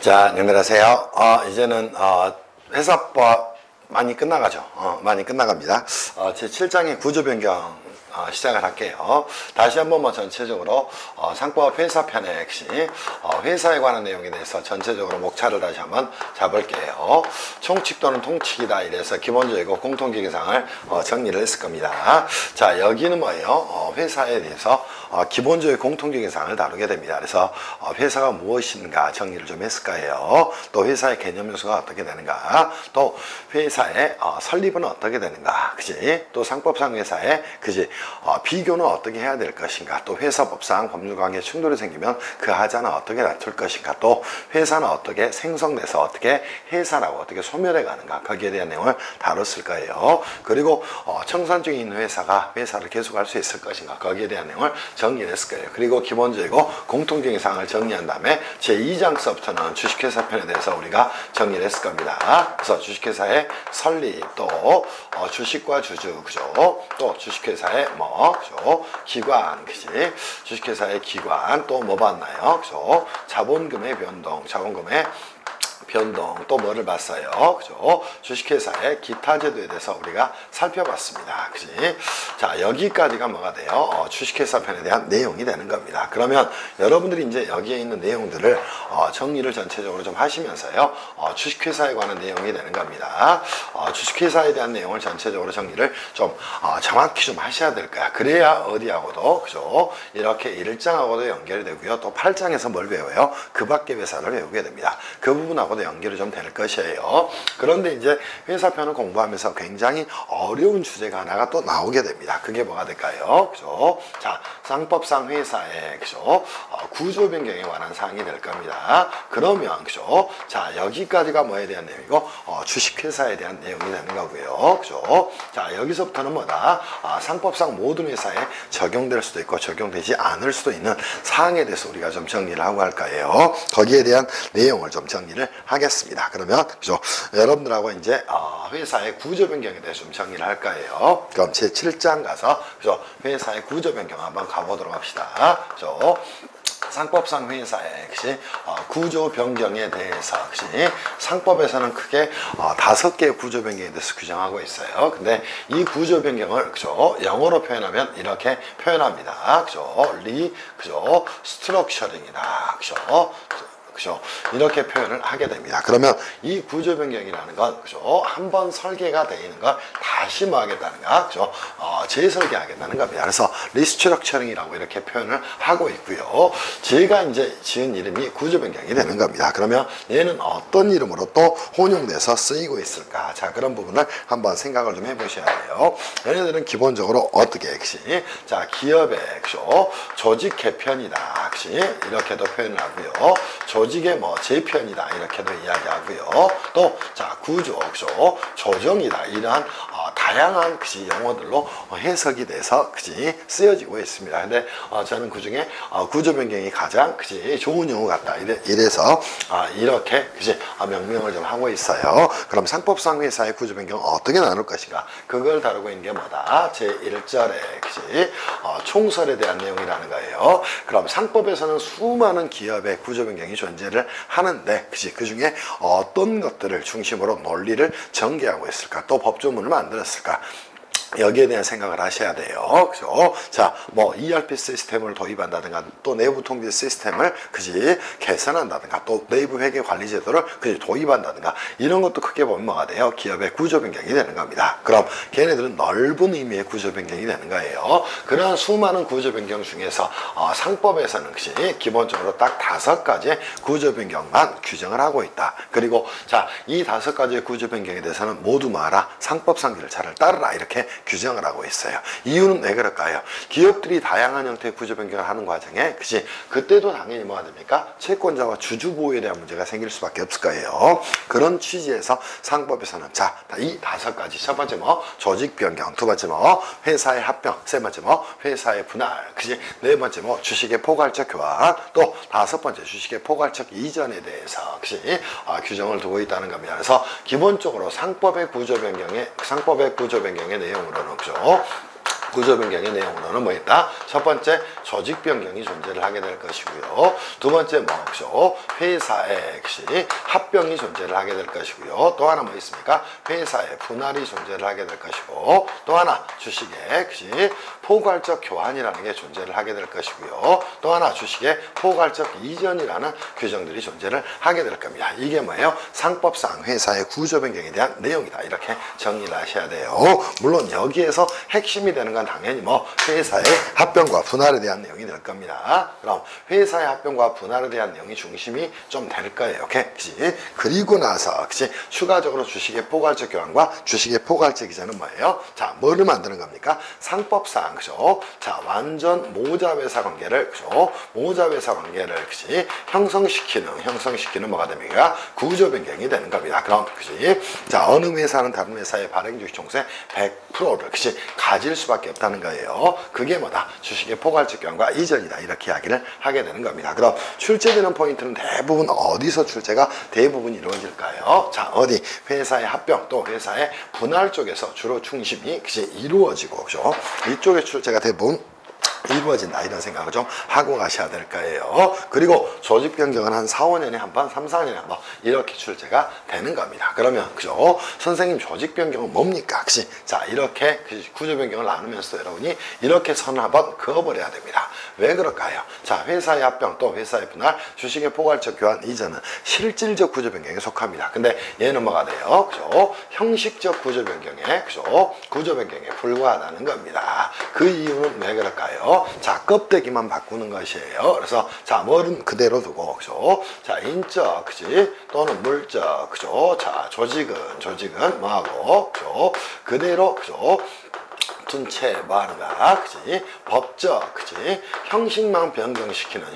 자, 안녕하세요. 이제는 회사법 많이 끝나가죠. 많이 끝나갑니다. 제 7장의 구조 변경 시작을 할게요. 다시 한번 전체적으로 상법 회사편의 핵심, 회사에 관한 내용에 대해서 전체적으로 목차를 다시 한번 잡을게요. 총칙 또는 통칙이다 이래서 기본적이고 공통기계상을 정리를 했을 겁니다. 자, 여기는 뭐예요? 회사에 대해서 기본적인 공통기계상을 다루게 됩니다. 그래서 회사가 무엇인가 정리를 좀 했을 거예요. 또 회사의 개념 요소가 어떻게 되는가, 또 회사의 설립은 어떻게 되는가, 그지? 또 상법상 회사의 그지? 비교는 어떻게 해야 될 것인가, 또 회사법상 법률관계 충돌이 생기면 그 하자는 어떻게 다툴 것인가, 또 회사는 어떻게 생성돼서 어떻게 회사라고 어떻게 소멸해 가는가, 거기에 대한 내용을 다뤘을 거예요. 그리고 청산 중에 있는 회사가 회사를 계속할 수 있을 것인가, 거기에 대한 내용을 정리를 했을 거예요. 그리고 기본적이고 공통적인 사항을 정리한 다음에 제2장서부터는 주식회사 편에 대해서 우리가 정리를 했을 겁니다. 그래서 주식회사의 설립, 또 주식과 주주, 그죠? 또 주식회사의 그죠? 기관, 그지? 주식회사의 기관, 또 뭐 봤나요? 그죠? 자본금의 변동, 자본금의 변동, 또 뭐를 봤어요? 그죠? 주식회사의 기타 제도에 대해서 우리가 살펴봤습니다. 그지? 자, 여기까지가 뭐가 돼요? 주식회사 편에 대한 내용이 되는 겁니다. 그러면 여러분들이 이제 여기에 있는 내용들을 정리를 전체적으로 좀 하시면서요, 주식회사에 관한 내용이 되는 겁니다. 주식회사에 대한 내용을 전체적으로 정리를 좀 정확히 좀 하셔야 될 거야. 그래야 어디하고도, 그죠? 이렇게 1장하고도 연결이 되고요. 또 8장에서 뭘 배워요? 그 밖의 회사를 배우게 됩니다. 그 부분하고 연결이 좀 될 것이에요. 그런데 이제 회사편을 공부하면서 굉장히 어려운 주제가 하나가 또 나오게 됩니다. 그게 뭐가 될까요? 그죠? 자, 상법상 회사의, 그죠? 구조 변경에 관한 사항이 될 겁니다. 그러면, 그죠? 자, 여기까지가 뭐에 대한 내용이고, 주식회사에 대한 내용이 되는 거고요. 그죠? 자, 여기서부터는 뭐다? 상법상 모든 회사에 적용될 수도 있고, 적용되지 않을 수도 있는 사항에 대해서 우리가 좀 정리를 하고 할 거예요. 거기에 대한 내용을 좀 정리를 하겠습니다. 그러면 그죠? 여러분들하고 이제 회사의 구조 변경에 대해서 좀 정리를 할 거예요. 그럼 제 7장 가서 그죠? 회사의 구조 변경 한번 가보도록 합시다. 그죠? 상법상 회사의 구조 변경에 대해서 상법에서는 크게 5개의 구조 변경에 대해서 규정하고 있어요. 근데 이 구조 변경을 그죠? 영어로 표현하면 이렇게 표현합니다. 그죠? 그죠? 스트럭처링이다. 그죠? 그죠? 이렇게 표현을 하게 됩니다. 그러면 이 구조 변경이라는 건 그죠? 한번 설계가 되어 있는 걸 다시 뭐 하겠다는가? 그죠? 재설계하겠다는 겁니다. 그래서 리스트럭처링이라고 이렇게 표현을 하고 있고요. 제가 이제 지은 이름이 구조 변경이 되는 겁니다. 그러면 얘는 어떤 이름으로 또 혼용돼서 쓰이고 있을까? 자, 그런 부분을 한번 생각을 좀 해보셔야 돼요. 얘네들은 기본적으로 어떻게 자, 기업의 그죠? 조직 개편이다. 이렇게도 표현을 하고요. 조직의 재편이다 이렇게도 이야기하고요. 또 자, 구조, 그죠? 조정이다 이러한 다양한 용어들로 해석이 돼서 쓰여지고 있습니다. 근데 저는 그 중에 구조 변경이 가장 좋은 용어 같다 이래서 이렇게 명명을 좀 하고 있어요. 그럼 상법상 회사의 구조 변경 어떻게 나눌 것인가? 그걸 다루고 있는 게 뭐다? 제 1절에 총설에 대한 내용이라는 거예요. 그럼 상법에서는 수많은 기업의 구조 변경이 존재를 하는데 그 중에 어떤 것들을 중심으로 논리를 전개하고 있을까? 또 법조문을 만들었을까? 여기에 대한 생각을 하셔야 돼요. 그죠? 자, ERP 시스템을 도입한다든가, 또 내부 통제 시스템을, 개선한다든가, 또 내부 회계 관리 제도를, 도입한다든가, 이런 것도 크게 보면 뭐가 돼요? 기업의 구조 변경이 되는 겁니다. 그럼, 걔네들은 넓은 의미의 구조 변경이 되는 거예요. 그러한 수많은 구조 변경 중에서, 상법에서는, 기본적으로 딱 5가지의 구조 변경만 규정을 하고 있다. 그리고, 자, 이 5가지의 구조 변경에 대해서는 모두 말아, 상법상 절차를 따르라. 이렇게 규정을 하고 있어요. 이유는 왜 그럴까요? 기업들이 다양한 형태의 구조 변경을 하는 과정에 그때도 당연히 뭐가 됩니까? 채권자와 주주 보호에 대한 문제가 생길 수밖에 없을 거예요. 그런 취지에서 상법에서는 자, 이 5가지, 첫 번째 조직 변경, 두 번째 회사의 합병, 세 번째 회사의 분할, 네 번째 주식의 포괄적 교환, 또 5번째 주식의 포괄적 이전에 대해서 규정을 두고 있다는 겁니다. 그래서 기본적으로 상법의 구조 변경의 내용으로는 그죠? 구조 변경의 내용으로는 뭐 있다? 첫 번째, 조직 변경이 존재를 하게 될 것이고요. 두 번째, 뭐죠? 회사의 합병이 존재를 하게 될 것이고요. 또 하나 뭐 있습니까? 회사의 분할이 존재를 하게 될 것이고, 또 하나 주식의 포괄적 교환이라는 게 존재를 하게 될 것이고요. 또 하나 주식의 포괄적 이전이라는 규정들이 존재를 하게 될 겁니다. 이게 뭐예요? 상법상 회사의 구조 변경에 대한 내용이다. 이렇게 정리를 하셔야 돼요. 물론 여기에서 핵심이 되는 건 당연히 뭐 회사의 합병과 분할에 대한 내용이 될 겁니다. 그럼 회사의 합병과 분할에 대한 내용이 중심이 좀 될 거예요. 오케이? 그리고 나서 추가적으로 주식의 포괄적 교환과 주식의 포괄적 이전은 뭐예요? 자, 뭐를 만드는 겁니까? 상법상 그죠? 자, 완전 모자회사 관계를 그죠? 모자회사 관계를 형성시키는 뭐가 됩니까? 구조 변경이 되는 겁니다. 그럼 자, 어느 회사는 다른 회사의 발행주식 총수의 100%를 가질 수밖에 없다는 거예요. 그게 뭐다? 주식의 포괄적 교환과 이전이다. 이렇게 이야기를 하게 되는 겁니다. 그럼 출제되는 포인트는 대부분 어디서 출제가 대부분 이루어질까요? 자, 어디? 회사의 합병 또 회사의 분할 쪽에서 주로 중심이 이루어지고 그죠? 이쪽에 출제가 대부분 이루어진다 이런 생각을 좀 하고 가셔야 될 거예요. 그리고 조직 변경은 한 4, 5년에 한 번, 3, 4년에 한 번 이렇게 출제가 되는 겁니다. 그러면 그죠? 선생님 조직 변경은 뭡니까? 자, 이렇게 구조 변경을 나누면서 여러분이 이렇게 선을 한번 그어버려야 됩니다. 왜 그럴까요? 자, 회사의 합병 또 회사의 분할, 주식의 포괄적 교환 이전은 실질적 구조 변경에 속합니다. 근데 얘는 뭐가 돼요? 그죠? 형식적 구조 변경에 그죠? 구조 변경에 불과하다는 겁니다. 그 이유는 왜 그럴까요? 자, 껍데기만 바꾸는 것이에요. 그래서 자, 뭐는 그대로 두고 그죠? 자, 인적 또는 물적 그죠? 자, 조직은 뭐하고 그죠? 그대로 그죠? 둔채 뭐하는가 법적 형식만 변경시키는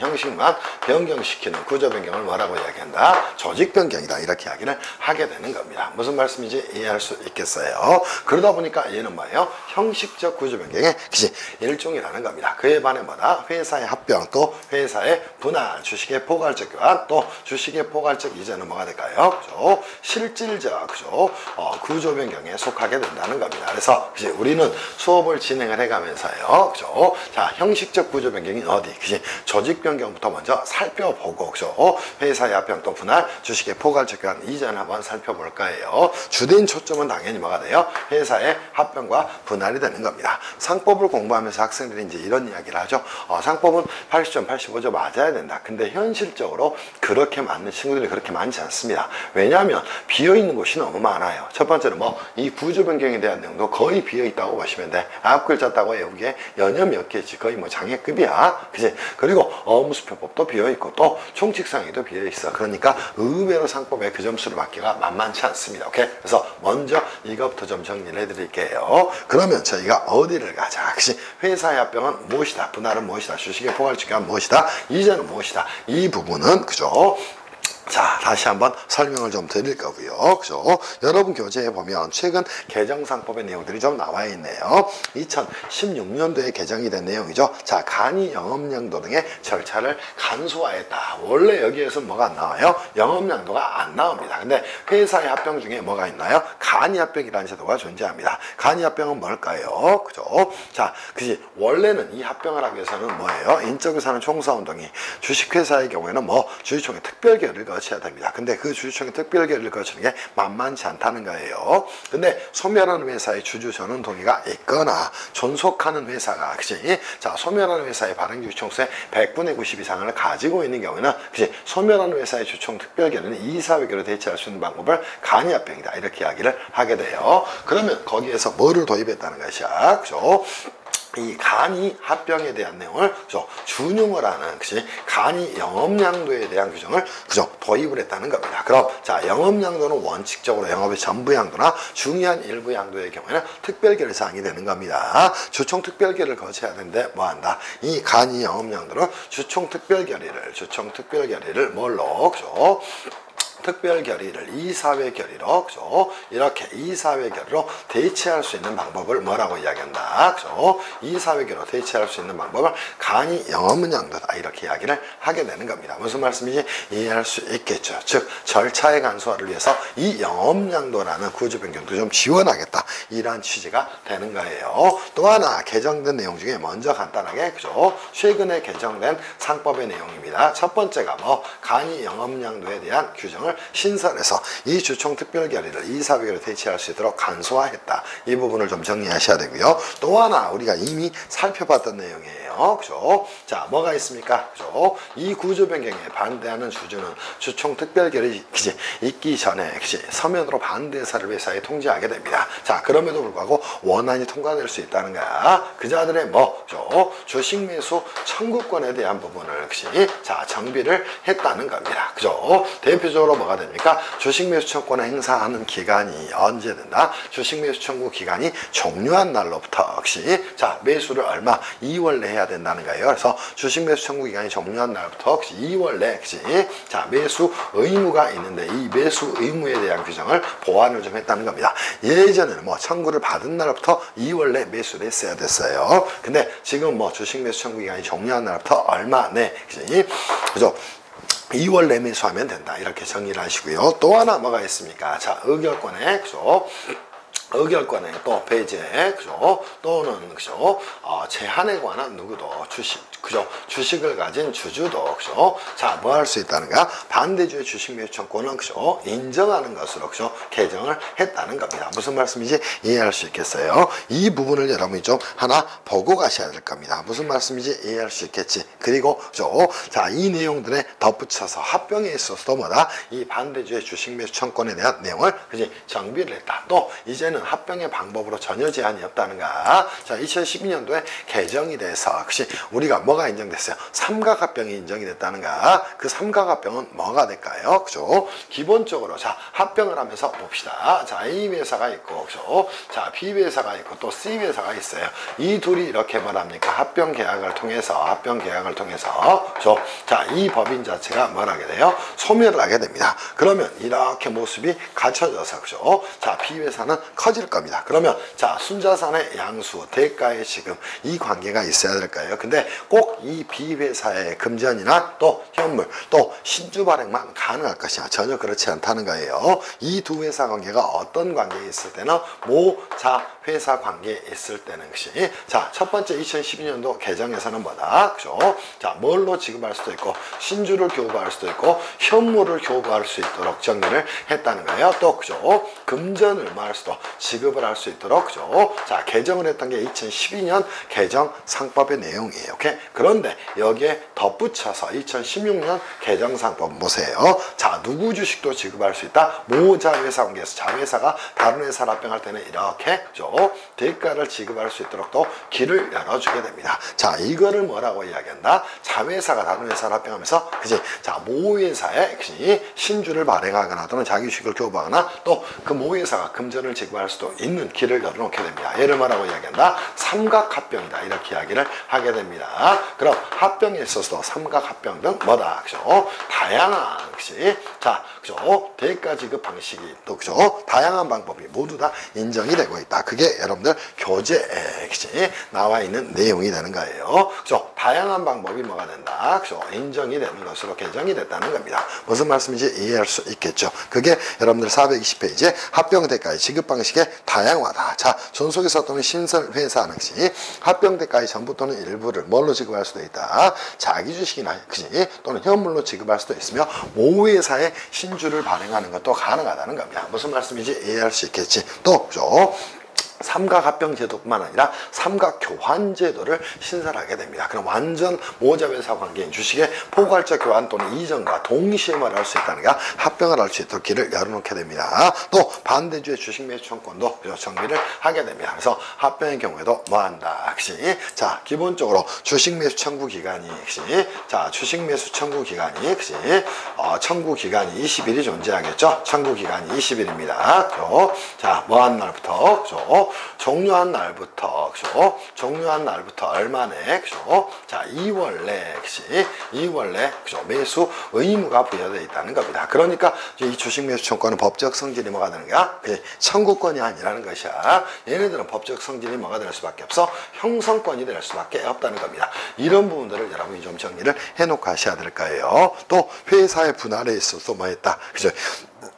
구조 변경을 뭐라고 이야기한다? 조직 변경이다. 이렇게 이야기를 하게 되는 겁니다. 무슨 말씀인지 이해할 수 있겠어요? 그러다 보니까 얘는 뭐예요? 형식적 구조 변경의 일종이라는 겁니다. 그에 반해 뭐다? 회사의 합병 또 회사의 분할, 주식의 포괄적 교환 또 주식의 포괄적 이전은 뭐가 될까요? 그죠? 실질적 구조 변경에 속하게 된다는 겁니다. 그래서 우리는 수업을 진행을 해가면서요. 그죠? 자, 형식적 구조 변경이 어디? 조직 변경부터 먼저 살펴보고, 그죠? 회사의 합병 또 분할, 주식의 포괄적 교환 이전 한번 살펴볼 거예요. 주된 초점은 당연히 뭐가 돼요? 회사의 합병과 분할이 되는 겁니다. 상법을 공부하면서 학생들이 이제 이런 이야기를 하죠. 상법은 80점, 85점 맞아야 된다. 근데 현실적으로 그렇게 맞는 친구들이 그렇게 많지 않습니다. 왜냐하면 비어있는 곳이 너무 많아요. 첫 번째는 이 구조 변경에 대한 내용도 거의 비어있다고 보시면 돼. 앞글자 따고 외우기에 연여 몇 개지. 거의 장애급이야. 그지? 그리고 어무수표법도 비어있고 또 총칙상에도 비어있어. 그러니까 의외로 상법에 그 점수를 받기가 만만치 않습니다. 오케이? 그래서 먼저 이것부터 좀 정리를 해드릴게요. 그러면 저희가 어디를 가자? 회사의 합병은 무엇이다? 분할은 무엇이다? 주식의 포괄적 교환은 무엇이다? 이전은 무엇이다? 이 부분은 그죠? 자, 다시 한번 설명을 좀 드릴 거고요. 그죠? 여러분 교재에 보면 최근 개정상법의 내용들이 좀 나와 있네요. 2016년도에 개정이 된 내용이죠. 자, 간이 영업량도 등의 절차를 간소화했다. 원래 여기에서 뭐가 안 나와요? 영업량도가 안 나옵니다. 근데 회사의 합병 중에 뭐가 있나요? 간이 합병이라는 제도가 존재합니다. 간이 합병은 뭘까요? 그죠? 자, 원래는 이 합병을 하기 위해서는 뭐예요? 인적유사는 총수운동이 주식회사의 경우에는 주주총회 특별결의를 거쳐야 됩니다. 근데 그 주주총회 특별결의를 거치는 게 만만치 않다는 거예요. 근데 소멸하는 회사의 주주 전원 동의가 있거나 존속하는 회사가 자, 소멸하는 회사의 발행주주 총수의 100분의 90 이상을 가지고 있는 경우에는 소멸하는 회사의 주총 특별결의는 이사회결로 대체할 수 있는 방법을 간이합병이다. 이렇게 이야기를 하게 돼요. 그러면 거기에서 뭐를 도입했다는 것이야? 그죠? 이 간이 합병에 대한 내용을 준용을 하는 간이 영업량도에 대한 규정을 도입을 했다는 겁니다. 그럼 자, 영업량도는 원칙적으로 영업의 전부 양도나 중요한 일부 양도의 경우에는 특별결의 사항이 되는 겁니다. 주총 특별결의를 거쳐야 되는데 뭐한다? 이 간이 영업량도는 주총 특별결의를 뭘로 특별 결의를 이사회 결의로, 그죠? 이렇게 이사회 결의로 대체할 수 있는 방법을 뭐라고 이야기한다, 그죠? 이사회 결의로 대체할 수 있는 방법을 간이 영업문양도다, 이렇게 이야기를 하게 되는 겁니다. 무슨 말씀인지 이해할 수 있겠죠. 즉 절차의 간소화를 위해서 이 영업문양도라는 구조 변경도 좀 지원하겠다, 이러한 취지가 되는 거예요. 또 하나 개정된 내용 중에 먼저 간단하게, 그죠? 최근에 개정된 상법의 내용입니다. 첫 번째가 뭐 간이 영업량도에 대한 규정을 신설해서 이 주총 특별 결의를 이사회 결의로 대체할 수 있도록 간소화했다. 이 부분을 좀 정리하셔야 되고요. 또 하나 우리가 이미 살펴봤던 내용이에요. 그죠? 자, 뭐가 있습니까? 그죠? 이 구조 변경에 반대하는 주주는 주총 특별 결의 있기 전에 서면으로 반대 의사를 회사에 통지하게 됩니다. 자, 그럼에도 불구하고 원안이 통과될 수 있다는 거야. 그자들의 뭐, 그죠? 주식 매수 청구권에 대한 부분을 자, 정비를 했다는 겁니다. 그죠? 대표적으로 뭐가 됩니까? 주식 매수 청구권을 행사하는 기간이 언제 된다? 주식 매수 청구 기간이 종료한 날로부터 자, 매수를 얼마? 2월 내에 해야 된다는 거예요. 그래서 주식 매수 청구 기간이 종료한 날부터 2월 내 자, 매수 의무가 있는데 이 매수 의무에 대한 규정을 보완을 좀 했다는 겁니다. 예전에는 뭐 청구를 받은 날부터 2월 내 매수를 했어야 됐어요. 근데 지금 뭐 주식 매수 청구 기간이 종료한 날부터 얼마 내, 그죠? 2월 내 매수하면 된다, 이렇게 정리를 하시고요. 또 하나 뭐가 있습니까? 자, 의결권에, 그죠? 의결권에 또 배제, 그죠? 또는, 그죠? 제한에 관한 누구도 주식, 그죠? 주식을 가진 주주도, 그죠? 자, 뭐 할 수 있다는가? 반대주의 주식 매수 청구권은, 그죠? 인정하는 것으로, 그죠? 개정을 했다는 겁니다. 무슨 말씀인지 이해할 수 있겠어요? 이 부분을 여러분이 좀 하나 보고 가셔야 될 겁니다. 무슨 말씀인지 이해할 수 있겠지? 그리고, 그죠? 자, 이 내용들에 덧붙여서 합병에 있어서도 뭐다? 이 반대주의 주식 매수 청구권에 대한 내용을, 그지? 정비를 했다. 또, 이제는 합병의 방법으로 전혀 제한이 없다는가. 자, 2012년도에 개정이 돼서 혹시 우리가 뭐가 인정됐어요? 삼각합병이 인정이 됐다는가. 그 삼각합병은 뭐가 될까요? 그죠? 기본적으로 자, 합병을 하면서 봅시다. 자, A 회사가 있고, 그죠? 자, B 회사가 있고 또 C 회사가 있어요. 이 둘이 이렇게 말합니까? 합병 계약을 통해서, 그죠? 자, 이 법인 자체가 뭘 하게 돼요? 소멸을 하게 됩니다. 그러면 이렇게 모습이 갖춰져서, 그죠? 자, B 회사는 커질 겁니다. 그러면 자, 순자산의 양수, 대가의 지금, 이 관계가 있어야 될까요? 근데 꼭 이 B회사의 금전이나 또 현물, 또 신주 발행만 가능할 것이냐? 전혀 그렇지 않다는 거예요. 이 두 회사 관계가 어떤 관계에 있을 때는 모자 회사 관계에 있을 때는 것이, 자, 첫 번째 2012년도 개정에서는 뭐다? 그죠? 자, 뭘로 지급할 수도 있고 신주를 교부할 수도 있고 현물을 교부할 수 있도록 정리를 했다는 거예요. 또, 그죠? 금전을 뭐 할 수도 지급을 할 수 있도록, 그죠? 자, 개정을 했던 게 2012년 개정 상법의 내용이에요. 오케이? 그런데 여기에 덧붙여서 2016년 개정 상법 보세요. 자, 누구 주식도 지급할 수 있다? 모자회사 관계에서 자회사가 다른 회사를 합병할 때는 이렇게, 그죠? 대가를 지급할 수 있도록 또 길을 열어주게 됩니다. 자, 이거를 뭐라고 이야기한다? 자회사가 다른 회사를 합병하면서, 그지? 자, 모회사에 신주를 발행하거나 또는 자기 주식을 교부하거나 또 그 모회사가 금전을 지급할 수도 있는 길을 열어놓게 됩니다. 얘를 뭐라고 이야기한다? 삼각합병이다, 이렇게 이야기를 하게 됩니다. 그럼 합병에 있어서도 삼각합병 등 뭐다? 그죠? 다양한, 그지? 자, 그죠? 대가 지급 방식이 또, 그죠? 다양한 방법이 모두 다 인정이 되고 있다. 그게 여러분들 교재에, 그지? 나와 있는 내용이 되는 거예요. 그죠? 다양한 방법이 뭐가 된다? 그죠? 인정이 되는 것으로 개정이 됐다는 겁니다. 무슨 말씀인지 이해할 수 있겠죠? 그게 여러분들 420페이지에 합병 대가의 지급 방식의 다양화다. 자, 존속회사 또는 신설회사 당시 합병 대가의 전부 또는 일부를 뭘로 지급할 수도 있다. 자기 주식이나, 그지? 또는 현물로 지급할 수도 있으며 모회사에 신주를 발행하는 것도 가능하다는 겁니다. 무슨 말씀인지 이해할 수 있겠지? 또, 그죠? 삼각합병 제도뿐만 아니라 삼각교환제도를 신설하게 됩니다. 그럼 완전 모자회사 관계인 주식의 포괄적 교환 또는 이전과 동시에 할 수 있다는 게 합병을 할 수 있도록 길을 열어놓게 됩니다. 또 반대주의 주식 매수 청구권도 정비를 하게 됩니다. 그래서 합병의 경우에도 뭐한다? 역시 자, 기본적으로 주식 매수 청구 기간이, 역시 자, 주식 매수 청구 기간이, 역시 청구 기간이 20일이 존재하겠죠. 청구 기간이 20일입니다. 자, 뭐한 날부터, 그죠? 종료한 날부터, 그죠? 종료한 날부터 얼마 내, 그죠? 자, 2월 내, 그지? 2월 내, 그죠? 매수 의무가 부여되어 있다는 겁니다. 그러니까 이 주식 매수 청구권은 법적 성질이 뭐가 되는 거야? 그게 청구권이 아니라는 것이야. 얘네들은 법적 성질이 뭐가 될 수밖에 없어? 형성권이 될 수밖에 없다는 겁니다. 이런 부분들을 여러분이 좀 정리를 해놓고 하셔야 될 거예요. 또 회사의 분할에 있어서 뭐 했다, 그죠?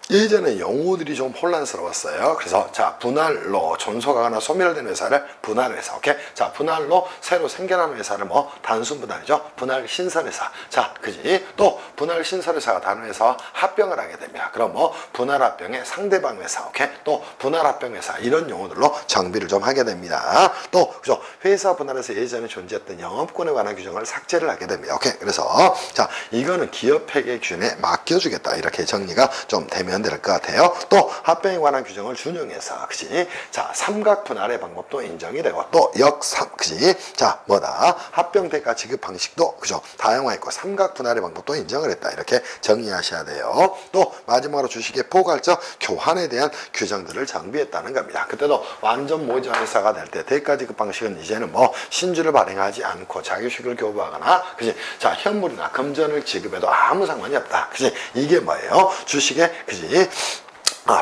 예전에 용어들이 좀 혼란스러웠어요. 그래서 자, 분할로 존속하거나 소멸된 회사를 분할회사. 오케이? 자, 분할로 새로 생겨나는 회사를 뭐 단순 분할이죠. 분할 신설회사. 자, 그지? 또 분할 신설회사가 다른 회사와 합병을 하게 됩니다. 그럼 뭐 분할 합병의 상대방 회사. 오케이? 또 분할 합병 회사 이런 용어들로 정비를 좀 하게 됩니다. 또 그죠? 회사 분할에서 예전에 존재했던 영업권에 관한 규정을 삭제를 하게 됩니다. 오케이? 그래서 자, 이거는 기업회계 기준에 맡겨주겠다. 이렇게 정리가 좀 되면 될 것 같아요. 또 합병에 관한 규정을 준용해서, 그지? 자, 삼각 분할의 방법도 인정이 되고, 또 역삼, 그지? 자, 뭐다? 합병 대가 지급 방식도, 그죠? 다양화했고, 삼각 분할의 방법도 인정을 했다. 이렇게 정리하셔야 돼요. 또 마지막으로 주식의 포괄적 교환에 대한 규정들을 정비했다는 겁니다. 그때도 완전 모자 회사가 될 때 대가 지급 방식은 이제는 뭐 신주를 발행하지 않고 자기주식을 교부하거나, 그지? 자, 현물이나 금전을 지급해도 아무 상관이 없다. 그지? 이게 뭐예요? 주식의, 그지?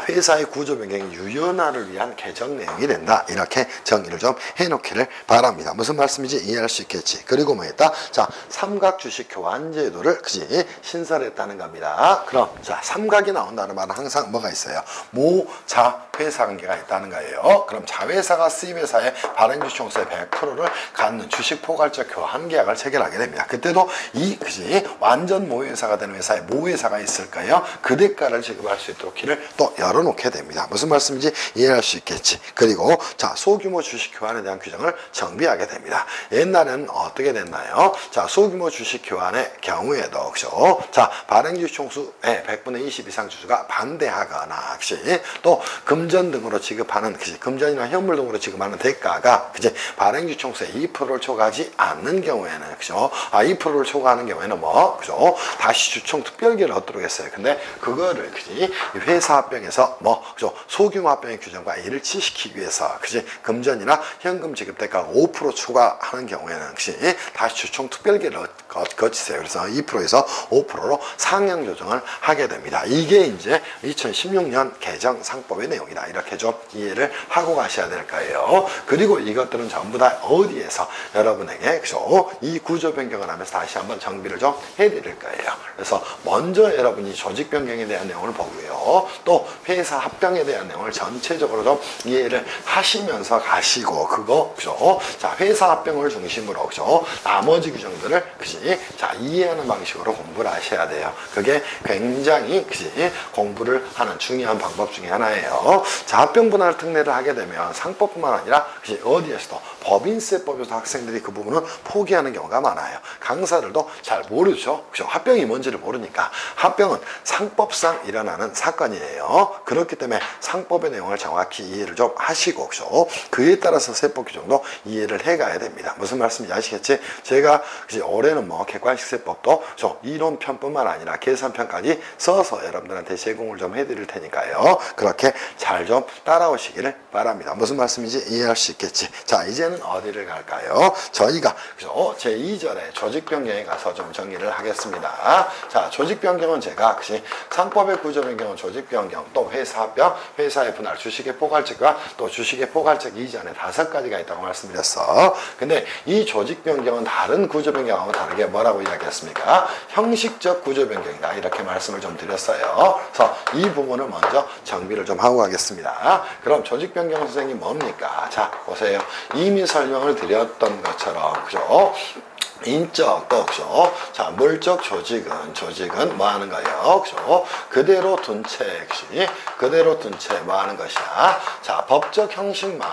회사의 구조 변경이 유연화를 위한 개정 내용이 된다. 이렇게 정의를 좀 해놓기를 바랍니다. 무슨 말씀인지 이해할 수 있겠지. 그리고 뭐 했다? 자, 삼각 주식 교환 제도를, 그지? 신설했다는 겁니다. 그럼 자, 삼각이 나온다는 말은 항상 뭐가 있어요? 모자 회사 관계가 있다는 거예요. 그럼 자회사가 수입회사의 발행주식 총수의 100%를 갖는 주식 포괄적 교환 계약을 체결하게 됩니다. 그때도 이, 그지? 완전 모회사가 되는 회사에 모회사가 있을 거예요. 그 대가를 지급할 수 있도록 길을 또 열어놓게 됩니다. 무슨 말씀인지 이해할 수 있겠지. 그리고 자, 소규모 주식 교환에 대한 규정을 정비하게 됩니다. 옛날에는 어떻게 됐나요? 자, 소규모 주식 교환의 경우에도, 그죠? 자, 발행주식 총수의 100분의 20 이상 주주가 반대하거나, 그지? 또 금전 등으로 지급하는, 그지? 금전이나 현물 등으로 지급하는 대가가, 그지? 발행주식 총수의 2%를 초과하지 않는 경우에는, 그죠? 2%를 초과하는 경우에는 뭐, 그죠? 다시 주총 특별기를 얻도록 했어요. 근데 그거를, 그지? 회사 합병에서 뭐, 그죠? 소규모 합병의 규정과 일치시키기 위해서, 그지? 금전이나 현금 지급 대가가 5% 초과하는 경우에는, 그지? 다시 주총 특별기를 거치세요. 그래서 2%에서 5%로 상향 조정을 하게 됩니다. 이게 이제 2016년 개정 상법의 내용이다. 이렇게 좀 이해를 하고 가셔야 될 거예요. 그리고 이것들은 전부 다 어디에서 여러분에게, 그죠? 이 구조 변경을 하면서 다시 한번 정비를 좀 해드릴 거예요. 그래서 먼저 여러분이 조직 변경에 대한 내용을 보고요. 또 회사 합병에 대한 내용을 전체적으로 좀 이해를 하시면서 가시고, 그거, 그죠? 자, 회사 합병을 중심으로, 그죠? 나머지 규정들을, 그지? 자, 이해하는 방식으로 공부를 하셔야 돼요. 그게 굉장히, 그지? 공부를 하는 중요한 방법 중에 하나예요. 자, 합병 분할 특례를 하게 되면 상법뿐만 아니라, 그지? 어디에서도 법인세법에서 학생들이 그 부분은 포기하는 경우가 많아요. 강사들도 잘 모르죠. 그죠? 합병이 뭔지를 모르니까. 합병은 상법상 일어나는 사건이에요. 그렇기 때문에 상법의 내용을 정확히 이해를 좀 하시고, 그죠? 그에 따라서 세법 규정도 이해를 해가야 됩니다. 무슨 말씀인지 아시겠지? 제가 그지? 올해는 뭐 객관식 세법도 이론편뿐만 아니라 계산편까지 써서 여러분들한테 제공을 좀 해드릴 테니까요. 그렇게 잘 좀 따라오시기를 바랍니다. 무슨 말씀인지 이해할 수 있겠지? 자, 이제는 어디를 갈까요? 저희가, 그죠? 제2절에 조직 변경에 가서 좀 정리를 하겠습니다. 자, 조직 변경은 제가, 그지? 상법의 구조 변경은 조직 변경, 또 회사 합병, 회사의 분할, 주식의 포괄적과 또 주식의 포괄적 이전에 5가지가 있다고 말씀드렸어. 근데 이 조직 변경은 다른 구조 변경하고 다르게 뭐라고 이야기했습니까? 형식적 구조 변경이다. 이렇게 말씀을 좀 드렸어요. 그래서 이 부분을 먼저 정비를 좀 하고 가겠습니다. 그럼 조직 변경 선생님 뭡니까? 자, 보세요. 이미 설명을 드렸던 것처럼, 그죠? 인적, 또, 그죠? 자, 물적 조직은 뭐 하는 거예요? 그죠? 그대로 둔 채, 그지? 그대로 둔 채 뭐 하는 것이야? 자, 법적 형식만,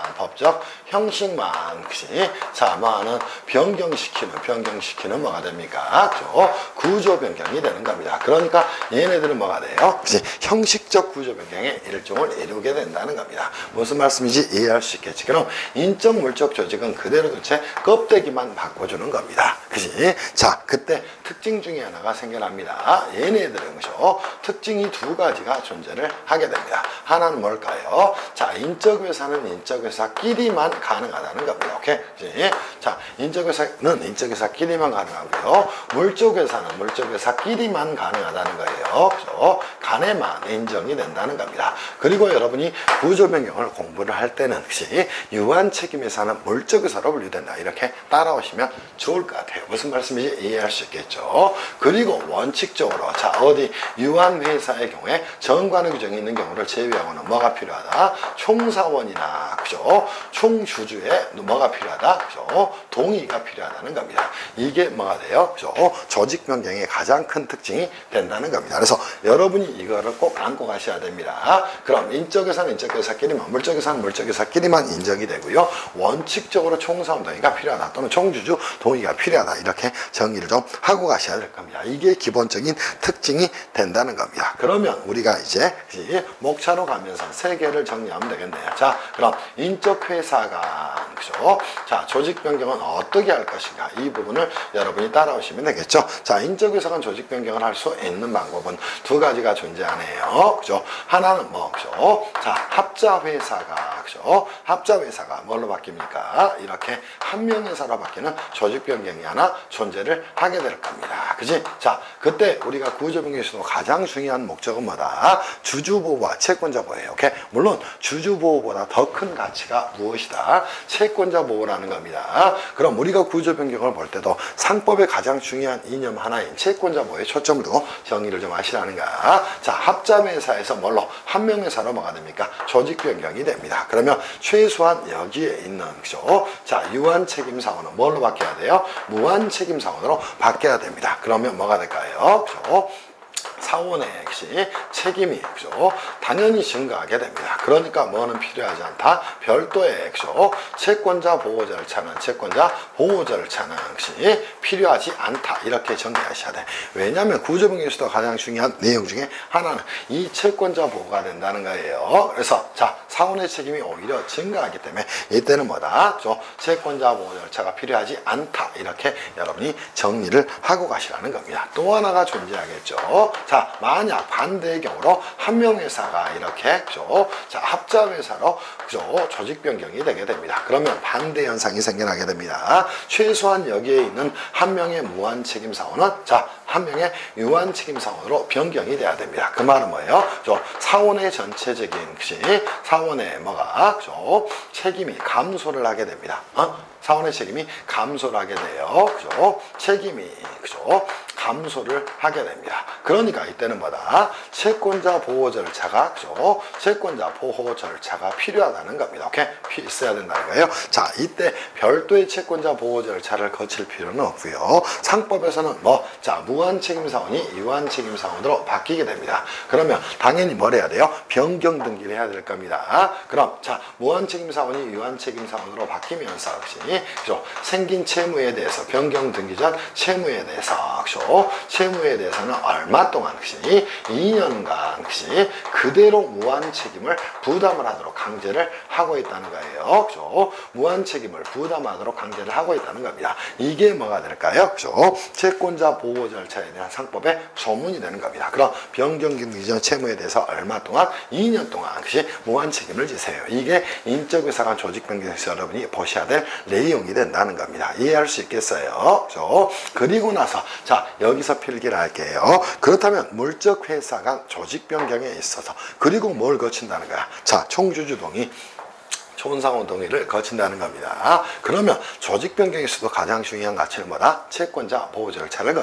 그지? 자, 뭐 하는 변경시키는 뭐가 됩니까? 그죠? 구조 변경이 되는 겁니다. 그러니까 얘네들은 뭐가 돼요? 그지? 형식적 구조 변경의 일종을 이루게 된다는 겁니다. 무슨 말씀인지 이해할 수 있겠지? 그럼 인적, 물적 조직은 그대로 둔 채 껍데기만 바꿔주는 겁니다. 그지? 자, 그때 특징 중에 하나가 생겨납니다. 얘네들은 그죠? 특징이 두 가지가 존재를 하게 됩니다. 하나는 뭘까요? 자, 인적 회사는 인적 회사끼리만 가능하다는 겁니다. 오케이? 그지? 자, 인적 회사는 인적 회사끼리만 가능하고요. 물적 회사는 물적 회사끼리만 가능하다는 거예요. 그죠? 간에만 인정이 된다는 겁니다. 그리고 여러분이 구조 변경을 공부를 할 때는 그지? 유한 책임 회사는 물적 회사로 분류된다. 이렇게 따라오시면 좋을 것 같아요. 무슨 말씀인지 이해할 수 있겠죠. 그리고 원칙적으로 자, 어디 유한 회사의 경우에 정관의 규정이 있는 경우를 제외하고는 뭐가 필요하다? 총사원이나 그죠? 총주주의 뭐가 필요하다? 그죠? 동의가 필요하다는 겁니다. 이게 뭐가 돼요? 그죠? 조직 변경의 가장 큰 특징이 된다는 겁니다. 그래서 여러분이 이거를 꼭 안고 가셔야 됩니다. 그럼 인적 회사는 인적 회사끼리만, 물적 회사는 물적 회사끼리만 인정이 되고요. 원칙적으로 총사원 동의가 필요하다 또는 총주주 동의가 필요하다 이렇게 정의를 좀 하고 가셔야 될 겁니다. 이게 기본적인 특징이 된다는 겁니다. 그러면 우리가 이제 목차로 가면서 세 개를 정리하면 되겠네요. 자, 그럼 인적 회사가 그죠? 자, 조직 변경은 어떻게 할 것인가? 이 부분을 여러분이 따라오시면 되겠죠. 자, 인적 회사가 조직 변경을 할 수 있는 방법은 두 가지가 존재하네요. 그죠? 하나는 뭐 그죠? 자, 합자 회사가 그죠? 합자 회사가 뭘로 바뀝니까? 이렇게 한 명 회사로 바뀌는 조직 변경이 하나 존재를 하게 될 겁니다. 그지? 자, 그때 우리가 구조 변경에서도 가장 중요한 목적은 뭐다? 주주 보호와 채권자 보호예요. 오케이? 물론 주주 보호보다 더 큰 가치가 무엇이다? 채권자 보호라는 겁니다. 그럼 우리가 구조 변경을 볼 때도 상법의 가장 중요한 이념 하나인 채권자 보호에 초점을 두고 정의를 좀 하시라는가? 자, 합자 회사에서 뭘로? 한 명 회사로 뭐가 됩니까? 조직 변경이 됩니다. 그러면 최소한 여기에 있는 그죠? 자, 유한 책임 사원은 뭘로 바뀌어야 돼요? 무한 책임 사원으로 바뀌어야 됩니다. 그러면 뭐가 될까요? 그죠? 사원의 책임이 그죠? 당연히 증가하게 됩니다. 그러니까 뭐는 필요하지 않다? 별도의 그죠? 채권자 보호 절차는 채권자 보호 절차는 필요하지 않다. 이렇게 정리하셔야 돼. 왜냐하면 구조변경에서도 가장 중요한 내용 중에 하나는 이 채권자 보호가 된다는 거예요. 그래서 자, 사원의 책임이 오히려 증가하기 때문에 이때는 뭐다? 그죠? 채권자 보호 절차가 필요하지 않다. 이렇게 여러분이 정리를 하고 가시라는 겁니다. 또 하나가 존재하겠죠. 자, 만약 반대의 경우로 한 명 회사가 이렇게 그죠? 자, 합자 회사로 그죠? 조직 변경이 되게 됩니다. 그러면 반대 현상이 생겨나게 됩니다. 최소한 여기에 있는 한 명의 무한 책임 사원은 자, 한 명의 유한 책임 사원으로 변경이 돼야 됩니다. 그 말은 뭐예요? 그죠? 사원의 전체적인 사원의 뭐가 그죠? 책임이 감소를 하게 됩니다. 사원의 책임이 감소를 하게 돼요. 그죠? 책임이 그죠? 감소를 하게 됩니다. 그러니까 이때는 뭐다? 채권자 보호 절차가 그죠? 채권자 보호 절차가 필요하다는 겁니다. 오케이? 있어야 된다는 거예요. 자, 이때 별도의 채권자 보호 절차를 거칠 필요는 없고요. 상법에서는 뭐, 자, 무한 책임 사원이 유한 책임 사원으로 바뀌게 됩니다. 그러면 당연히 뭘 해야 돼요? 변경 등기를 해야 될 겁니다. 그럼 자, 무한 책임 사원이 유한 책임 사원으로 바뀌면서 역시 그죠? 생긴 채무에 대해서 변경 등기 전 채무에 대해서 그죠? 채무에 대해서는 얼마 동안 2년간 그대로 무한 책임을 부담을 하도록 강제를 하고 있다는 거예요. 그죠? 무한 책임을 부담하도록 강제를 하고 있다는 겁니다. 이게 뭐가 될까요? 그죠? 채권자 보호 절차에 대한 상법의 소문이 되는 겁니다. 그럼 변경 등기 전 채무에 대해서 얼마 동안? 2년 동안 무한 책임을 지세요. 이게 인적 회사관 조직 변경에서 여러분이 보셔야 될 내용이 된다는 겁니다. 이해할 수 있겠어요? 그죠? 그리고 나서 자, 여기서 필기를 할게요. 그렇다면 물적 회사가 조직 변경에 있어서 그리고 뭘 거친다는 거야? 자, 총주주 동의, 총사원 동의를 거친다는 겁니다. 그러면 조직 변경에서도 가장 중요한 가치는 뭐다? 채권자 보호 절차를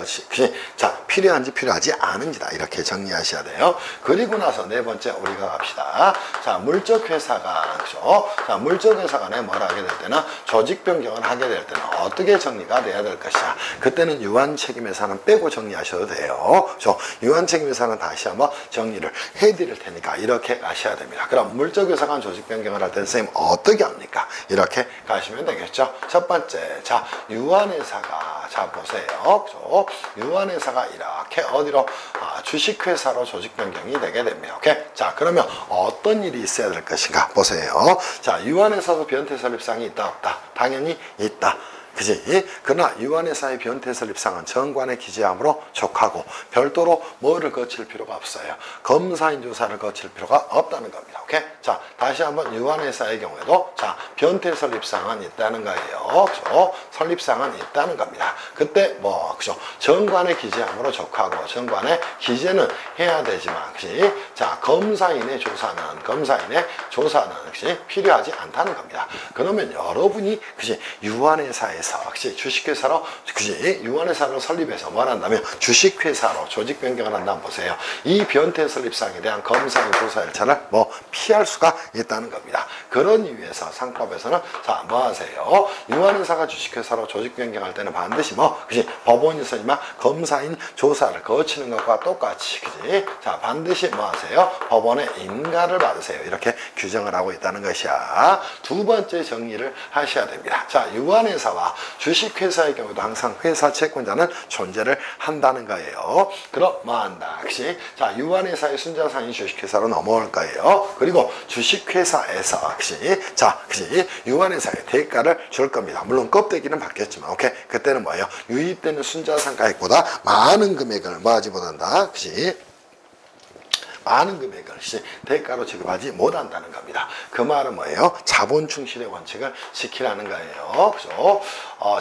자, 필요한지 필요하지 않은지다. 이렇게 정리하셔야 돼요. 그리고 나서 네 번째 우리가 갑시다. 자, 물적 회사가 그죠? 자, 물적 회사 간에 뭘 하게 될 때는 조직 변경을 하게 될 때는 어떻게 정리가 돼야 될 것이야. 그때는 유한 책임 회사는 빼고 정리하셔도 돼요. 그죠? 유한 책임 회사는 다시 한번 정리를 해드릴 테니까 이렇게 가셔야 됩니다. 그럼 물적 회사 간 조직 변경을 할 때는 선생님 어떻게 합니까? 이렇게 가시면 되겠죠. 첫 번째, 자, 유한회사가, 자, 보세요. 그죠? 유한회사가 이렇게 어디로? 주식회사로 조직 변경이 되게 됩니다. 오케이? 자, 그러면 어떤 일이 있어야 될 것인가? 보세요. 자, 유한회사도 변태 설립사항이 있다, 없다? 당연히 있다. 그지? 그러나 유한회사의 변태설립상은 정관의 기재함으로 족하고 별도로 뭐를 거칠 필요가 없어요. 검사인 조사를 거칠 필요가 없다는 겁니다. 오케이? 자, 다시 한번 유한회사의 경우에도 자, 변태설립상은 있다는 거예요. 그죠? 설립상은 있다는 겁니다. 그때 뭐 그죠? 정관의 기재함으로 족하고 정관의 기재는 해야 되지만 그지? 자, 검사인의 조사는 그지? 필요하지 않다는 겁니다. 그러면 여러분이 그지? 유한회사에서 그지? 주식회사로 그지? 유한회사를 설립해서 뭘 한다면 주식회사로 조직 변경을 한다면 보세요. 이 변태 설립상에 대한 검사인 조사 절차를 뭐 피할 수가 있다는 겁니다. 그런 이유에서 상법에서는 자, 뭐 하세요? 유한회사가 주식회사로 조직 변경할 때는 반드시 뭐 그지? 법원에서지만 검사인 조사를 거치는 것과 똑같이 그지? 자, 반드시 뭐 하세요? 법원의 인가를 받으세요. 이렇게 규정을 하고 있다는 것이야. 두 번째 정리를 하셔야 됩니다. 자, 유한회사와 주식회사의 경우도 항상 회사 채권자는 존재를 한다는 거예요. 그럼 뭐 한다? 그치? 자, 유한회사의 순자산이 주식회사로 넘어올 거예요. 그리고 주식회사에서 그치? 자, 그치? 유한회사에 대가를 줄 겁니다. 물론 껍데기는 바뀌었지만 오케이? 그때는 뭐예요? 유입되는 순자산 가액보다 많은 금액을 뭐 하지 못한다? 그치? 많은 금액을 대가로 지급하지 못한다는 겁니다. 그 말은 뭐예요? 자본 충실의 원칙을 지키라는 거예요. 그죠?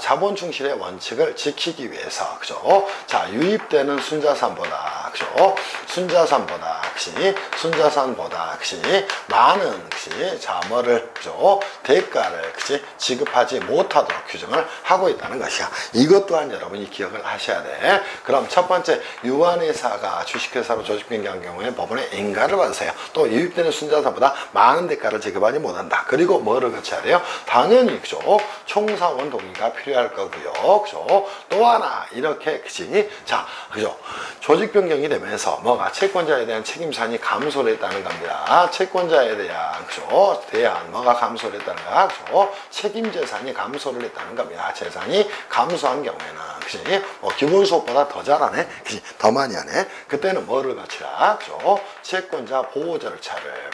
자본 충실의 원칙을 지키기 위해서, 그죠? 자, 유입되는 순자산보다, 그죠? 순자산보다, 그치? 많은, 그치? 자, 뭐를, 그죠? 대가를, 그치? 지급하지 못하도록 규정을 하고 있다는 것이야. 이것 또한 여러분이 기억을 하셔야 돼. 그럼 첫 번째, 유한회사가 주식회사로 조직 변경한 경우에 법원의 인가를 받으세요. 또 유입되는 순자산보다 많은 대가를 지급하지 못한다. 그리고 뭐를 거쳐야 돼요? 당연히, 그죠? 총사원 동의가 필요할 거고요. 그죠? 또 하나, 이렇게, 그치? 자, 그죠? 조직 변경이 되면서 뭐가 채권자에 대한 책임산이 감소를 했다는 겁니다. 채권자에 대한, 그죠? 뭐가 감소를 했다는 거야. 그죠? 책임재산이 감소를 했다는 겁니다. 재산이 감소한 경우에는, 그치? 뭐 기본소득보다 더 잘하네? 그치? 더 많이 하네? 그때는 뭐를 거치라? 그죠? 채권자 보호 절차를,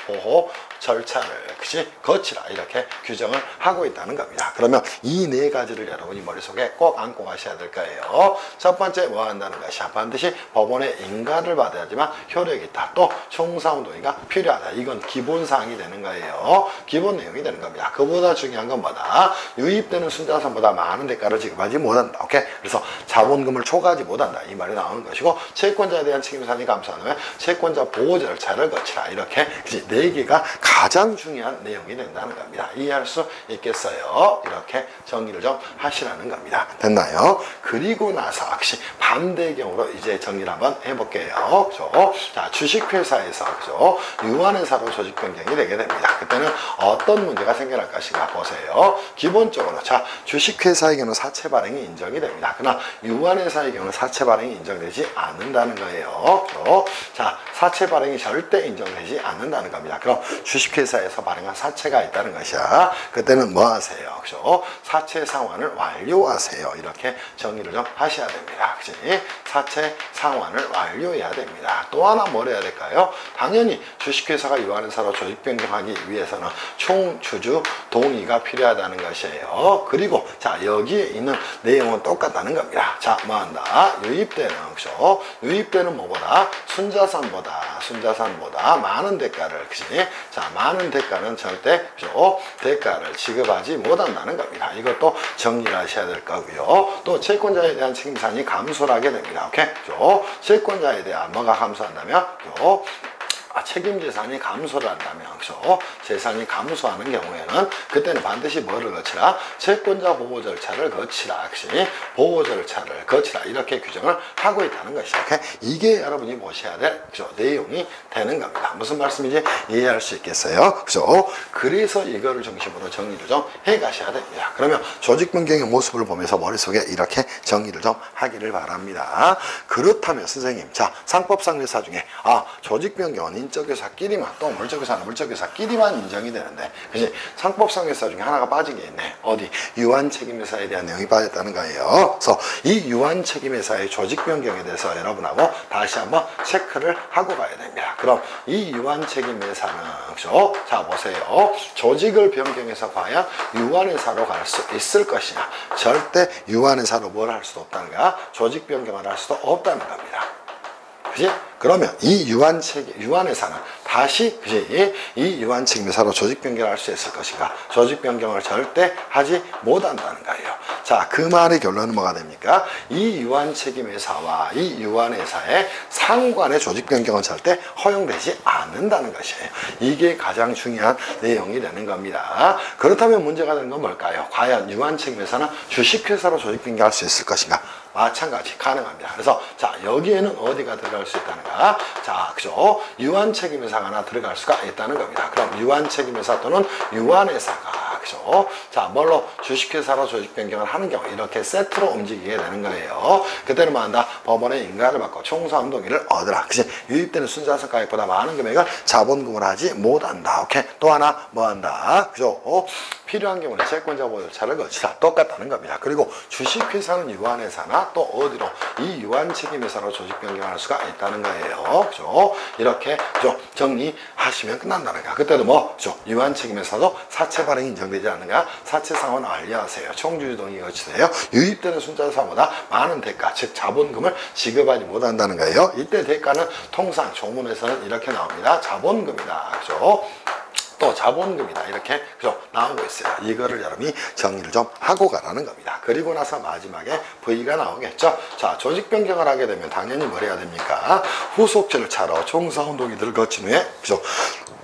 그치? 거치라. 이렇게 규정을 하고 있다는 겁니다. 그러면 이 네 가지를 여러분이 머릿속에 꼭 안고 가셔야 될 거예요. 첫 번째 뭐 한다는 것이야? 반드시 법원의 인가를 받아야지만 효력이 있다. 또 총사원 동의가 필요하다. 이건 기본사항이 되는 거예요. 기본 내용이 되는 겁니다. 그보다 중요한 건 뭐다? 유입되는 순자산보다 많은 대가를 지급하지 못한다. 오케이? 그래서 자본금을 초과하지 못한다. 이 말이 나오는 것이고, 채권자에 대한 책임산이 감소하면 채권자 보호 절차를 거치라. 이렇게 네 개가 가장 중요한 내용이 된다는 겁니다. 이해할 수 있겠어요? 이렇게 정리를 좀 하시라는 겁니다. 됐나요? 그리고 나서 역시 반대의 경우로 이제 정리를 한번 해볼게요. 그죠? 자, 주식회사에서, 그죠? 유한회사로 조직 변경이 되게 됩니다. 그때는 어떤 문제가 생겨날 것인가 보세요. 기본적으로, 자, 주식회사의 경우는 사채 발행이 인정이 됩니다. 그러나 유한회사의 경우는 사채 발행이 인정되지 않는다는 거예요. 그죠? 자, 사채 발행이 절대 인정되지 않는다는 겁니다. 그럼 주식회사에서 발행한 사채가 있다는 것이야. 그때는 뭐 하세요? 그죠? 사채 상환을 완료하세요. 이렇게 정리를 좀 하셔야 됩니다. 그치? 사채 상환을 완료해야 됩니다. 또 하나 뭘 해야 될까요? 당연히 주식회사가 유한회사로 조직 변경하기 위해서는 총주주 동의가 필요하다는 것이에요. 그리고 자, 여기에 있는 내용은 똑같다는 겁니다. 자, 뭐 한다? 유입되는, 그죠? 유입되는 뭐보다? 순자산보다 많은 대가를, 그치? 자, 많은 대가는 절대, 그죠? 대가를 지급하지 못한다는 겁니다. 이것도 정리를 하셔야 될 거고요. 또 채권자에 대한 책임산이 감소를 하게 됩니다. 오케이? 그죠? 채권자에 대한 뭐가 감소한다면, 그죠? 책임재산이 감소를 한다면, 그죠? 재산이 감소하는 경우에는 그때는 반드시 뭐를 거치라? 채권자 보호 절차를 거치라. 그치? 보호 절차를 거치라. 이렇게 규정을 하고 있다는 것이죠. 오케이? 이게 여러분이 보셔야 될, 그죠? 내용이 되는 겁니다. 무슨 말씀인지 이해할 수 있겠어요? 그죠? 그래서 이거를 중심으로 정리를 좀 해 가셔야 됩니다. 그러면 조직 변경의 모습을 보면서 머릿속에 이렇게 정리를 좀 하기를 바랍니다. 그렇다면 선생님, 자, 상법상 회사 중에 조직 변경은 인적 회사끼리만, 또 물적 회사는 물적 회사끼리만 인정이 되는데, 그지? 상법상 회사 중에 하나가 빠진 게 있네. 어디? 유한 책임 회사에 대한 내용이 빠졌다는 거예요. 그래서 이 유한 책임 회사의 조직 변경에 대해서 여러분하고 다시 한번 체크를 하고 가야 됩니다. 그럼 이 유한 책임 회사는, 그죠? 자, 보세요. 조직을 변경해서 과연 유한 회사로 갈 수 있을 것이냐? 절대 유한 회사로 뭘 할 수도 없다는 거야. 조직 변경을 할 수도 없다는 겁니다. 그지? 그러면 이 유한회사는 다시, 그지? 이 유한책임회사로 조직 변경을 할 수 있을 것인가? 조직 변경을 절대 하지 못한다는 거예요. 자, 그 말의 결론은 뭐가 됩니까? 이 유한책임회사와 이 유한회사의 상관의 조직 변경은 절대 허용되지 않는다는 것이에요. 이게 가장 중요한 내용이 되는 겁니다. 그렇다면 문제가 되는 건 뭘까요? 과연 유한책임회사는 주식회사로 조직 변경할 수 있을 것인가? 마찬가지 가능합니다. 그래서 자, 여기에는 어디가 들어갈 수 있다는가? 자, 그죠? 유한책임회사가 하나 들어갈 수가 있다는 겁니다. 그럼 유한책임회사 또는 유한회사가, 그죠? 자, 뭘로? 주식회사로 조직 변경을 하는 경우 이렇게 세트로 움직이게 되는 거예요. 그때는 뭐 한다? 법원의 인가를 받고 총수함 동의를 얻으라. 그치? 유입되는 순자산 가액보다 많은 금액을 자본금을 하지 못한다. 오케이? 또 하나 뭐 한다? 그죠? 필요한 경우는 채권자 보조차를 거치라. 똑같다는 겁니다. 그리고 주식회사는 유한회사나 또 어디로? 이 유한책임회사로 조직 변경할 수가 있다는 거예요. 그죠? 이렇게 그죠? 정리하시면 끝난다는 거야. 그때도 뭐 그죠? 유한책임회사도 사채 발행이 인정되지 않는가? 사채 상환 완료하세요. 총주주 동의 거치세요. 유입되는 순자산보다 많은 대가, 즉 자본금을 지급하지 못한다는 거예요. 이때 대가는 통상 조문에서는 이렇게 나옵니다. 자본금이다. 그죠? 또 자본금이다. 이렇게 그죠? 나오고 있어요. 이거를 여러분이 정리를 좀 하고 가라는 겁니다. 그리고 나서 마지막에 V가 나오겠죠. 자, 조직 변경을 하게 되면 당연히 뭘 해야 됩니까? 후속 절차로 총사원 동의들을 거친 후에 그죠?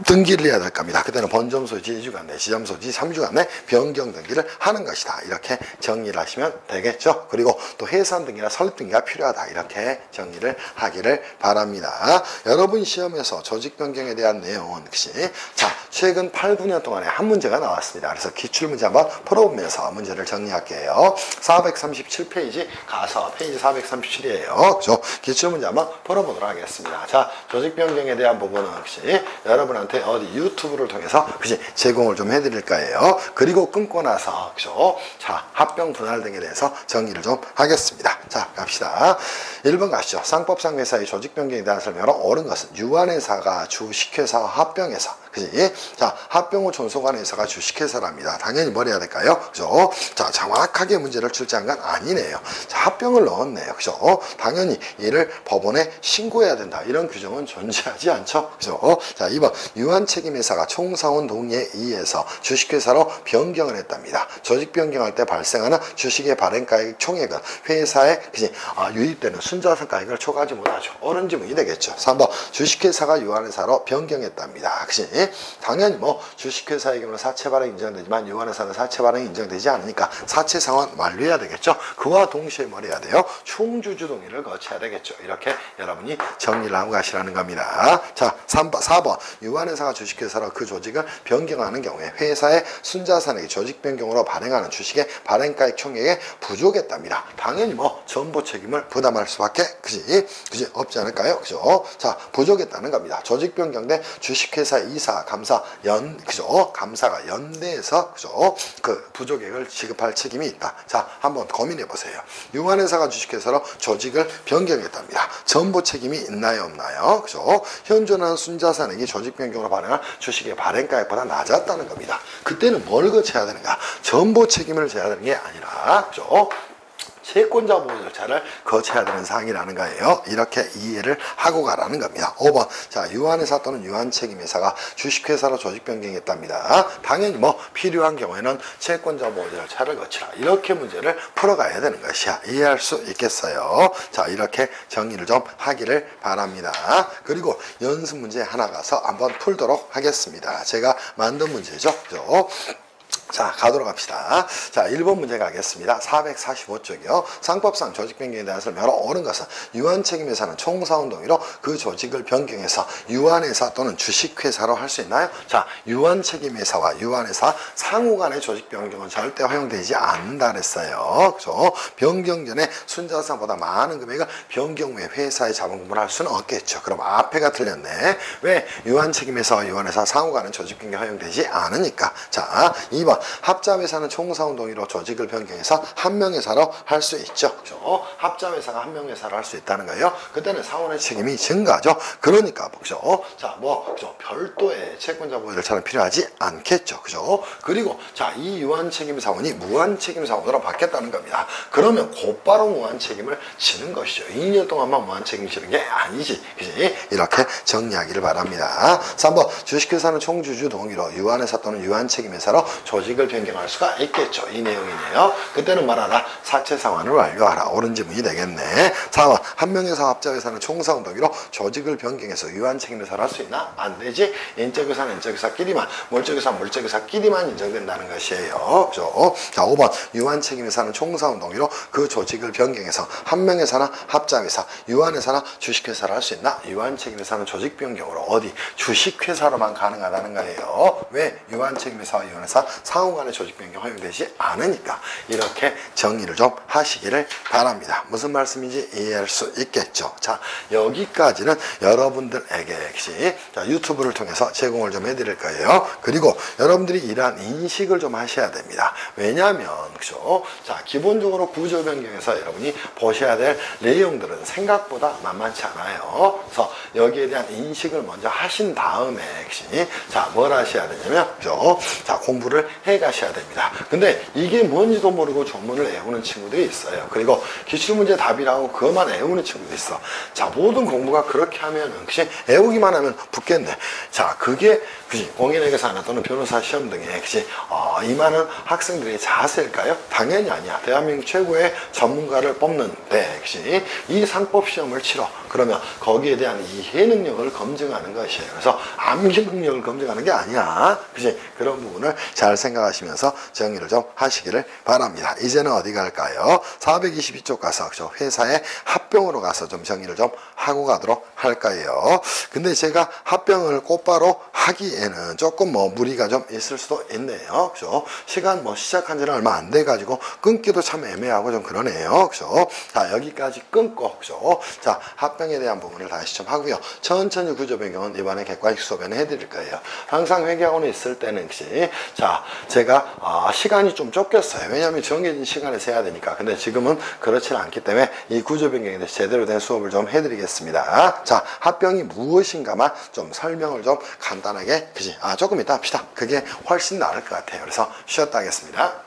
등기를 해야 될 겁니다. 그때는 본점소지 2주간 내, 지점소지 3주간 내 변경 등기를 하는 것이다. 이렇게 정리를 하시면 되겠죠. 그리고 또 해산 등기나 설립 등기가 필요하다. 이렇게 정리를 하기를 바랍니다. 여러분 시험에서 조직 변경에 대한 내용은 혹시 자, 최근 8, 9년 동안에 한 문제가 나왔습니다. 그래서 기출문제 한번 풀어보면서 문제를 정리할게요. 437페이지 가서 페이지 437이에요. 그죠? 기출문제 한번 풀어보도록 하겠습니다. 자, 조직 변경에 대한 부분은 혹시 여러분한테 어디 유튜브를 통해서 그지 제공을 좀 해드릴 거예요. 그리고 끊고 나서 그죠? 자, 합병 분할 등에 대해서 정리를 좀 하겠습니다. 자, 갑시다. 1번 가시죠. 상법상 회사의 조직 변경에 대한 설명으로 옳은 것은 유한회사가 주식회사와 합병회사. 그지? 자, 합병 후 존속한 회사가 주식회사랍니다. 당연히 뭘 해야 될까요? 그죠? 자, 정확하게 문제를 출제한 건 아니네요. 자, 합병을 넣었네요. 그죠? 당연히 이를 법원에 신고해야 된다. 이런 규정은 존재하지 않죠. 그죠? 자, 2번. 유한책임회사가 총사원 동의에 의해서 주식회사로 변경을 했답니다. 조직 변경할 때 발생하는 주식의 발행가액 총액은 회사에 그지? 유입되는 순자산 가액을 초과하지 못하죠. 옳은 지문이 되겠죠. 3번. 주식회사가 유한회사로 변경했답니다. 그지? 당연히 뭐 주식회사의 경우는 사채 발행 인정되지만 유한회사는 사채 발행이 인정되지 않으니까 사채 상환 완료해야 되겠죠. 그와 동시에 뭘 해야 돼요? 총주주 동의를 거쳐야 되겠죠. 이렇게 여러분이 정리를 하고 가시라는 겁니다. 자, 4번. 유한회사가 주식회사로 그 조직을 변경하는 경우에 회사의 순자산액이 조직 변경으로 발행하는 주식의 발행가액 총액에 부족했답니다. 당연히 뭐 전부 책임을 부담할 수밖에 그지 없지 않을까요? 그죠? 자, 부족했다는 겁니다. 조직 변경된 주식회사 이사, 감사, 그죠? 감사가 연대해서, 그죠? 그 부족액을 지급할 책임이 있다. 자, 한번 고민해 보세요. 유한회사가 주식회사로 조직을 변경했답니다. 전부 책임이 있나요, 없나요? 그죠? 현존하는 순자산액이 조직 변경으로 발행한 주식의 발행가액보다 낮았다는 겁니다. 그때는 뭘 거쳐야 되는가? 전부 책임을 져야 되는 게 아니라, 그죠? 채권자 보호 절차를 거쳐야 되는 사항이라는 거예요. 이렇게 이해를 하고 가라는 겁니다. 5번. 자, 유한회사 또는 유한책임회사가 주식회사로 조직 변경했답니다. 당연히 뭐 필요한 경우에는 채권자 보호 절차를 거치라. 이렇게 문제를 풀어가야 되는 것이야. 이해할 수 있겠어요. 자, 이렇게 정리를 좀 하기를 바랍니다. 그리고 연습 문제 하나 가서 한번 풀도록 하겠습니다. 제가 만든 문제죠. 그죠? 자, 가도록 합시다. 자, 1번 문제 가겠습니다. 445쪽이요. 상법상 조직 변경에 대한 설명으로 옳은 것은 유한책임회사는 총사운동으로 그 조직을 변경해서 유한회사 또는 주식회사로 할 수 있나요? 자, 유한책임회사와 유한회사 상호 간의 조직 변경은 절대 허용되지 않는다 그랬어요. 그죠? 변경 전에 순자산보다 많은 금액을 변경 후에 회사에 자본금을 할 수는 없겠죠. 그럼 앞에가 틀렸네. 왜? 유한책임회사와 유한회사 상호 간의 조직 변경 허용되지 않으니까. 자, 2번 합자회사는 총사운동으로 조직을 변경해서 한명회사로 할 수 있죠. 그죠? 합자회사가 한명회사로 할 수 있다는 거예요. 그때는 사원의 책임이 증가하죠. 그러니까 그죠? 자, 그죠? 별도의 채권자 보호 절차는 필요하지 않겠죠. 그죠? 그리고 자, 이 유한책임사원이 무한책임사원으로 바뀌었다는 겁니다. 그러면 곧바로 무한책임을 지는 것이죠. 2년 동안만 무한책임 지는 게 아니지. 그지? 이렇게 정리하기를 바랍니다. 3번 주식회사는 총주주 동의로 유한회사 또는 유한책임회사로 조직을 변경할 수가 있겠죠. 이 내용이네요. 그때는 말하라. 사채 상환을 완료하라. 옳은 지문이 되겠네. 4번 한명회사 합자회사는 총사원 동의로 조직을 변경해서 유한책임회사를 할 수 있나? 안 되지. 인적회사는 인적회사끼리만, 물적회사는 물적회사끼리만 인정된다는 것이에요. 그죠? 자, 5번 유한책임회사는 총사원 동의로 그 조직을 변경해서 한명회사나 합자회사, 유한회사나 주식회사를 할 수 있나? 유한책임회사는 조직 변경으로 어디? 주식회사로만 가능하다는 거예요. 왜? 유한책임회사와 유한회사 상호 간의 조직 변경 허용되지 않으니까. 이렇게 정리를 좀 하시기를 바랍니다. 무슨 말씀인지 이해할 수 있겠죠. 자, 여기까지는 여러분들에게 역시 유튜브를 통해서 제공을 좀 해드릴 거예요. 그리고 여러분들이 이러한 인식을 좀 하셔야 됩니다. 왜냐하면 그죠? 자, 기본적으로 구조 변경에서 여러분이 보셔야 될 내용들은 생각보다 만만치 않아요. 그래서 여기에 대한 인식을 먼저 하신 다음에 역시 자, 뭘 하셔야 되냐면 그죠? 자, 공부를 해 가셔야 됩니다. 근데 이게 뭔지도 모르고 조문을 외우는 친구들이 있어요. 그리고 기출문제 답이라고 그것만 외우는 친구도 있어. 자, 모든 공부가 그렇게 하면 혹시 외우기만 하면 붙겠네. 자, 그게 그지 공인회계사나 또는 변호사 시험 등에 그지 이 많은 학생들이 자세일까요? 당연히 아니야. 대한민국 최고의 전문가를 뽑는데 그지 이 상법 시험을 치러 그러면 거기에 대한 이해 능력을 검증하는 것이에요. 그래서 암기 능력을 검증하는 게 아니야. 그지 그런 부분을 잘 생각하시면서 정리를 좀 하시기를 바랍니다. 이제는 어디 갈까요? 422쪽 가서 회사의 합병으로 가서 좀 정리를 좀 하고 가도록 할까요? 근데 제가 합병을 곧바로 하기에는 조금 무리가 좀 있을 수도 있네요. 그죠? 시간 시작한 지는 얼마 안 돼 가지고 끊기도 참 애매하고 좀 그러네요. 그죠? 자, 여기까지 끊고 그죠? 자, 합병에 대한 부분을 다시 좀 하고요. 천천히 구조 변경은 이번에 객관식 수업에는 해드릴 거예요. 항상 회계학원에 있을 때는 혹시 자, 제가 시간이 좀 쫓겼어요. 왜냐하면 정해진 시간에서 해야 되니까. 근데 지금은 그렇지는 않기 때문에 이 구조 변경에 대해서 제대로 된 수업을 좀 해드리겠습니다. 자, 합병이 무엇인가만 좀 설명을 좀 간단하게 그지? 조금 이따 합시다. 그게 훨씬 나을 것 같아요. 그래서 쉬었다 하겠습니다.